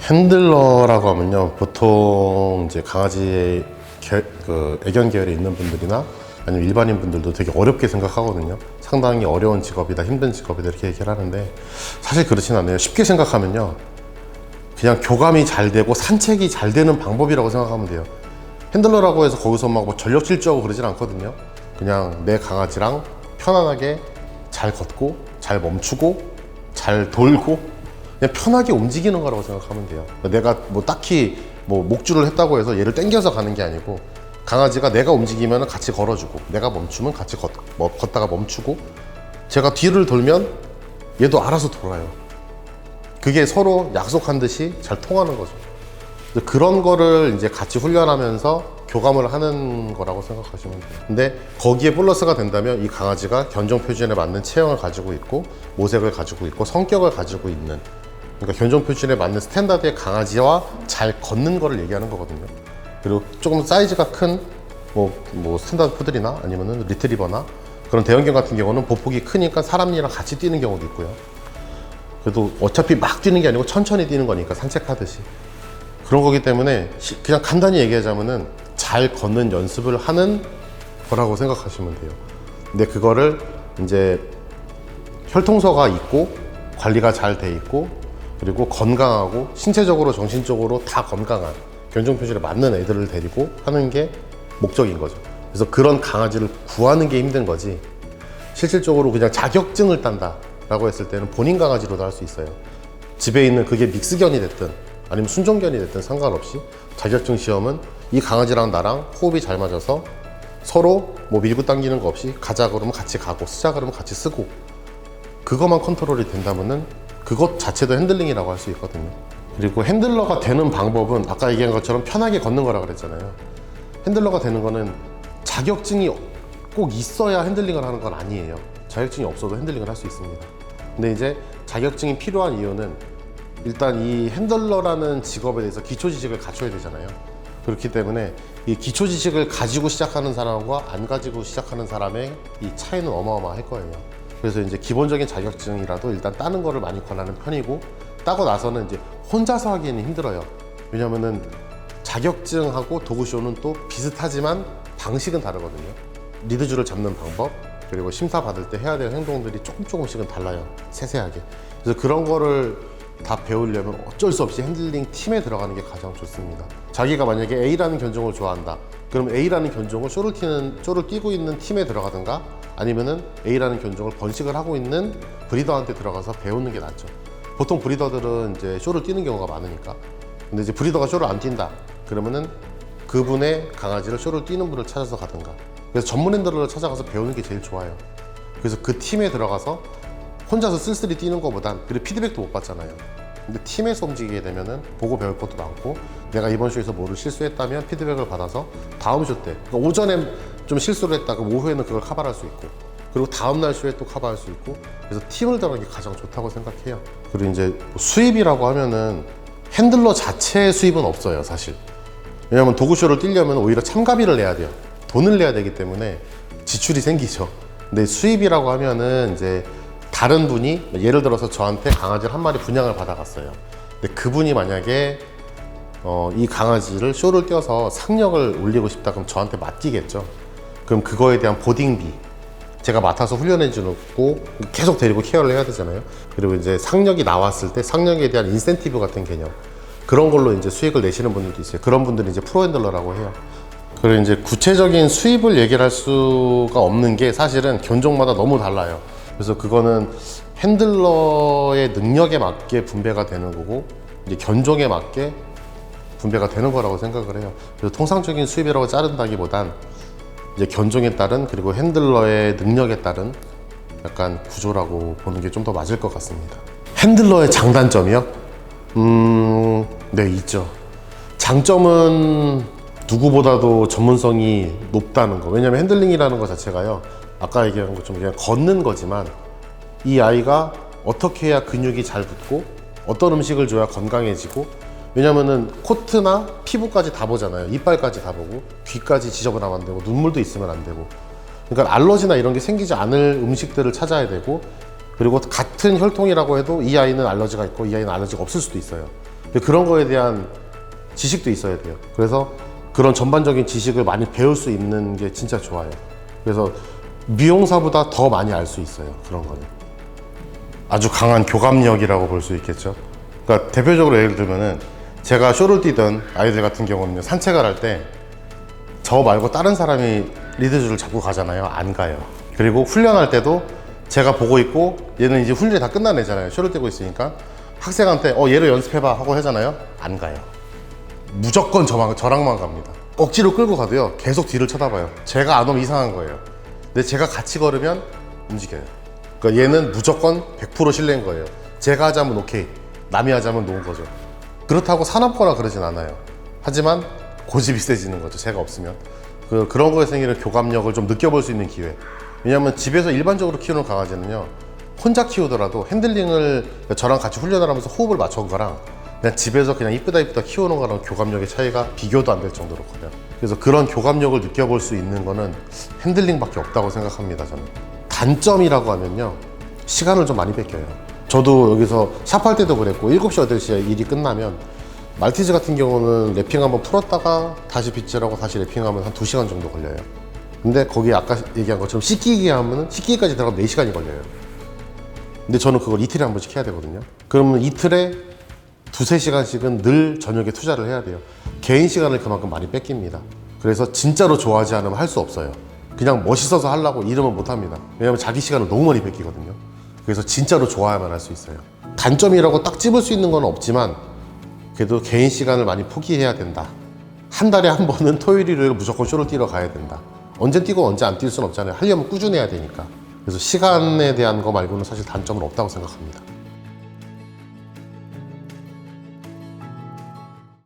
핸들러라고 하면요, 보통 이제 강아지 애견 계열에 있는 분들이나 아니면 일반인 분들도 되게 어렵게 생각하거든요. 상당히 어려운 직업이다, 힘든 직업이다 이렇게 얘기를 하는데, 사실 그렇진 않아요. 쉽게 생각하면요, 그냥 교감이 잘 되고 산책이 잘 되는 방법이라고 생각하면 돼요. 핸들러라고 해서 거기서 막 뭐 전력 질주하고 그러진 않거든요. 그냥 내 강아지랑 편안하게 잘 걷고 잘 멈추고 잘 돌고 그냥 편하게 움직이는 거라고 생각하면 돼요. 내가 뭐 딱히 뭐 목줄을 했다고 해서 얘를 당겨서 가는 게 아니고, 강아지가 내가 움직이면 같이 걸어주고 내가 멈추면 같이 걷다가 멈추고, 제가 뒤를 돌면 얘도 알아서 돌아요. 그게 서로 약속한 듯이 잘 통하는 거죠. 그런 거를 이제 같이 훈련하면서 교감을 하는 거라고 생각하시면 돼요. 근데 거기에 플러스가 된다면 이 강아지가 견종 표준에 맞는 체형을 가지고 있고 모색을 가지고 있고 성격을 가지고 있는, 그러니까 견종 표준에 맞는 스탠다드의 강아지와 잘 걷는 거를 얘기하는 거거든요. 그리고 조금 사이즈가 큰 뭐 스탠다드 푸들이나 아니면은 리트리버나 그런 대형견 같은 경우는 보폭이 크니까 사람이랑 같이 뛰는 경우도 있고요. 그래도 어차피 막 뛰는 게 아니고 천천히 뛰는 거니까 산책하듯이 그런 거기 때문에 그냥 간단히 얘기하자면은 잘 걷는 연습을 하는 거라고 생각하시면 돼요. 근데 그거를 이제 혈통서가 있고 관리가 잘 돼 있고 그리고 건강하고 신체적으로 정신적으로 다 건강한 견종 표준에 맞는 애들을 데리고 하는 게 목적인 거죠. 그래서 그런 강아지를 구하는 게 힘든 거지, 실질적으로 그냥 자격증을 딴다 라고 했을 때는 본인 강아지로도 할 수 있어요. 집에 있는 그게 믹스견이 됐든 아니면 순종견이 됐든 상관없이 자격증 시험은 이 강아지랑 나랑 호흡이 잘 맞아서 서로 뭐 밀고 당기는 거 없이 가자 그러면 같이 가고 쓰자 그러면 같이 쓰고, 그것만 컨트롤이 된다면은 그것 자체도 핸들링이라고 할 수 있거든요. 그리고 핸들러가 되는 방법은 아까 얘기한 것처럼 편하게 걷는 거라 그랬잖아요. 핸들러가 되는 거는 자격증이 꼭 있어야 핸들링을 하는 건 아니에요. 자격증이 없어도 핸들링을 할 수 있습니다. 근데 이제 자격증이 필요한 이유는 일단 이 핸들러라는 직업에 대해서 기초 지식을 갖춰야 되잖아요. 그렇기 때문에 이 기초 지식을 가지고 시작하는 사람과 안 가지고 시작하는 사람의 이 차이는 어마어마할 거예요. 그래서 이제 기본적인 자격증이라도 일단 따는 거를 많이 권하는 편이고, 따고 나서는 이제 혼자서 하기에는 힘들어요. 왜냐면은 자격증하고 도구쇼는 또 비슷하지만 방식은 다르거든요. 리드줄을 잡는 방법, 그리고 심사 받을 때 해야 될 행동들이 조금씩은 달라요. 세세하게. 그래서 그런 거를 다 배우려면 어쩔 수 없이 핸들링 팀에 들어가는 게 가장 좋습니다. 자기가 만약에 A라는 견종을 좋아한다, 그럼 A라는 견종을 쇼를 뛰고 있는 팀에 들어가든가 아니면은 A라는 견종을 번식을 하고 있는 브리더한테 들어가서 배우는 게 낫죠. 보통 브리더들은 이제 쇼를 뛰는 경우가 많으니까. 근데 이제 브리더가 쇼를 안 뛴다 그러면은 그분의 강아지를 쇼를 뛰는 분을 찾아서 가든가, 그래서 전문 핸들러를 찾아가서 배우는 게 제일 좋아요. 그래서 그 팀에 들어가서 혼자서 쓸쓸히 뛰는 것보단, 그리고 피드백도 못 받잖아요. 근데 팀에서 움직이게 되면은 보고 배울 것도 많고, 내가 이번 쇼에서 뭐를 실수했다면 피드백을 받아서 다음 쇼 때, 그러니까 오전에 좀 실수를 했다 그럼 오후에는 그걸 커버할 수 있고, 그리고 다음날 쇼에 또 커버할 수 있고, 그래서 팀을 들어가는 게 가장 좋다고 생각해요. 그리고 이제 뭐 수입이라고 하면은 핸들러 자체의 수입은 없어요, 사실. 왜냐면 도구쇼를 뛰려면 오히려 참가비를 내야 돼요. 돈을 내야 되기 때문에 지출이 생기죠. 근데 수입이라고 하면은 이제 다른 분이, 예를 들어서 저한테 강아지를 한 마리 분양을 받아갔어요. 근데 그분이 만약에 이 강아지를 쇼를 뛰어서 상력을 올리고 싶다 그럼 저한테 맡기겠죠. 그럼 그거에 대한 보딩비, 제가 맡아서 훈련해 주고 계속 데리고 케어를 해야 되잖아요. 그리고 이제 상력이 나왔을 때 상력에 대한 인센티브 같은 개념, 그런 걸로 이제 수익을 내시는 분들도 있어요. 그런 분들이 이제 프로 핸들러라고 해요. 그리고 이제 구체적인 수입을 얘기를 할 수가 없는 게 사실은 견종마다 너무 달라요. 그래서 그거는 핸들러의 능력에 맞게 분배가 되는 거고, 이제 견종에 맞게 분배가 되는 거라고 생각을 해요. 그래서 통상적인 수입이라고 자른다기보단 이제 견종에 따른, 그리고 핸들러의 능력에 따른 약간 구조라고 보는 게 좀 더 맞을 것 같습니다. 핸들러의 장단점이요? 네, 있죠. 장점은 누구보다도 전문성이 높다는 거. 왜냐면 핸들링이라는 것 자체가요, 아까 얘기한 것처럼 그냥 걷는 거지만, 이 아이가 어떻게 해야 근육이 잘 붙고 어떤 음식을 줘야 건강해지고, 왜냐면은 코트나 피부까지 다 보잖아요. 이빨까지 다 보고 귀까지 지저분하면 안 되고 눈물도 있으면 안 되고, 그러니까 알러지나 이런 게 생기지 않을 음식들을 찾아야 되고, 그리고 같은 혈통이라고 해도 이 아이는 알러지가 있고 이 아이는 알러지가 없을 수도 있어요. 근데 그런 거에 대한 지식도 있어야 돼요. 그래서 그런 전반적인 지식을 많이 배울 수 있는 게 진짜 좋아요. 그래서 미용사보다 더 많이 알 수 있어요. 그런 거는 아주 강한 교감력이라고 볼 수 있겠죠. 그러니까 대표적으로 예를 들면은 제가 쇼를 뛰던 아이들 같은 경우는 산책을 할 때 저 말고 다른 사람이 리드줄을 잡고 가잖아요. 안 가요. 그리고 훈련할 때도 제가 보고 있고 얘는 이제 훈련이 다 끝난 애잖아요. 쇼를 뛰고 있으니까 학생한테 얘를 연습해봐 하고 하잖아요. 안 가요. 무조건 저랑만 갑니다. 억지로 끌고 가도요 계속 뒤를 쳐다봐요. 제가 안 오면 이상한 거예요. 근데 제가 같이 걸으면 움직여요. 그러니까 얘는 무조건 100% 신뢰인 거예요. 제가 하자면 오케이, 남이 하자면 노는 거죠. 그렇다고 사납거나 그러진 않아요. 하지만 고집이 세지는 거죠. 제가 없으면. 그런 거에 생기는 교감력을 좀 느껴볼 수 있는 기회. 왜냐하면 집에서 일반적으로 키우는 강아지는요 혼자 키우더라도 핸들링을 저랑 같이 훈련을 하면서 호흡을 맞춰온 거랑 그냥 집에서 그냥 이쁘다 키우는 거랑 교감력의 차이가 비교도 안 될 정도로 커요. 그래서 그런 교감력을 느껴볼 수 있는 거는 핸들링밖에 없다고 생각합니다. 저는 단점이라고 하면요 시간을 좀 많이 뺏겨요. 저도 여기서 샵할 때도 그랬고 7시, 8시에 일이 끝나면 말티즈 같은 경우는 랩핑 한번 풀었다가 다시 빗질하고 다시 랩핑하면 한 2시간 정도 걸려요. 근데 거기 아까 얘기한 것처럼 씻기기 하면은 씻기기까지 들어가면 4시간이 걸려요. 근데 저는 그걸 이틀에 한 번씩 해야 되거든요. 그러면 이틀에 2~3시간씩은 늘 저녁에 투자를 해야 돼요. 개인 시간을 그만큼 많이 뺏깁니다. 그래서 진짜로 좋아하지 않으면 할 수 없어요. 그냥 멋있어서 하려고 이러면 못 합니다. 왜냐면 자기 시간을 너무 많이 뺏기거든요. 그래서 진짜로 좋아야만 할 수 있어요. 단점이라고 딱 집을 수 있는 건 없지만 그래도 개인 시간을 많이 포기해야 된다. 한 달에 한 번은 토요일, 일요일 무조건 쇼를 뛰러 가야 된다. 언제 뛰고 언제 안 뛸 수는 없잖아요. 하려면 꾸준해야 되니까. 그래서 시간에 대한 거 말고는 사실 단점은 없다고 생각합니다.